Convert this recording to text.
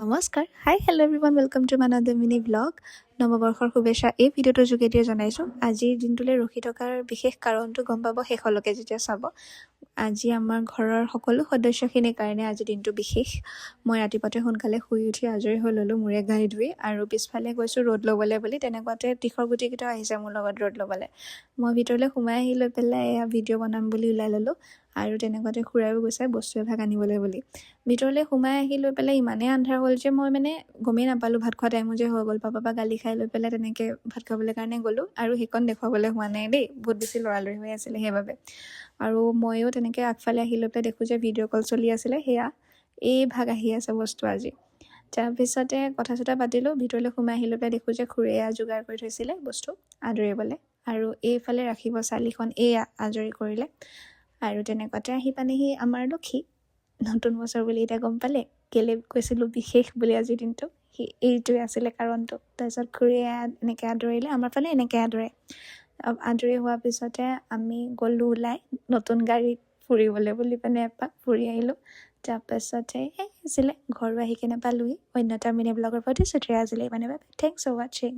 নমস্কাৰ hi hello' everyone welcome to মানাডাৰ mini blog নৱবৰ্ষৰ শুভেচ্ছা এই ভিডিঅ'টোৰ যোগেদিয়ে জনাইছোঁ আজিৰ দিনটোলৈ ৰখি থকাৰ বিশেষ কাৰণটো গম পাব শেষলৈকে যেতিয়া চাব আজি আমাৰ ঘৰৰ সকলো সদস্যখিনিৰ কাৰণে আজি দিনটো বিশেষ মই ৰাতিপুৱাতে সোনকালে শুই উঠি আজৰি হৈ ল'লোঁ মূৰে গাই ধুই আৰু পিছফালে গৈছোঁ ৰ'দ ল'বলৈ বুলি তেনেকুৱাতে তীখৰ গুটিকেইটাও আহিছে মোৰ লগত ৰ'দ ল'বলৈ মই ভিতৰলৈ সোমাই আহি লৈ পেলাই এয়া ভিডিঅ' বনাম বুলি ওলাই ল'লোঁ আৰু তেনেকুৱাতে খুৰাইও গৈছে বস্তু এভাগ আনিবলৈ বুলি ভিতৰলৈ সোমাই আহি লৈ পেলাই ইমানেই আন্ধাৰ হ'ল যে মই গমেই নাপালোঁ ভাত খোৱা টাইমো যে হৈ গ'ল পাপাৰ পৰা গালি খাই লৈ পেলাই তেনেকৈ ভাত খাবলৈ কাৰণে গ'লোঁ আৰু সেইকণ দেখুৱাবলৈ হোৱা নাই দেই বহুত বেছি লৰালৰি হৈ আছিলে সেইবাবে আৰু ময়ো তেনেকৈ আগফালে আহি লৈ পেলাই দেখোঁ যে ভিডিঅ' কল চলি আছিলে সেয়া এই ভাগ আহি আছে বস্তু আজি তাৰপিছতে কথা চথা পাতিলোঁ ভিতৰলৈ সোমাই আহি লৈ পেলাই দেখোঁ যে খুৰীয়ে যোগাৰ কৰি থৈছিলে বস্তু আদৰিবলৈ আৰু এইফালে ৰাখিব চালিখন এয়া আজৰি কৰিলে আৰু তেনেকুৱাতে আহি পানেহি আমাৰ লক্ষী নতুন বছৰ বুলি এতিয়া গম পালে কেলৈ কৈছিলোঁ বিশেষ বুলি আজিৰ দিনটো এইটোৱে আছিলে কাৰণটো তাৰপিছত খুৰীয়ে এনেকৈ আদৰিলে আমাৰ ফালে এনেকৈ আদৰি হোৱাৰ পিছতে আমি গ'লোঁ ওলাই নতুন গাড়ীত ফুৰিবলৈ বুলি এপাক ফুৰি আহিলোঁ তাৰপাছতে সেই আছিলে ঘৰো আহি কেনে পালোঁহি অন্য এটা মিনি ব্লগৰ প্ৰতি ছুটিৰে আজিলৈ থেংকছ ফৰ ৱাচিং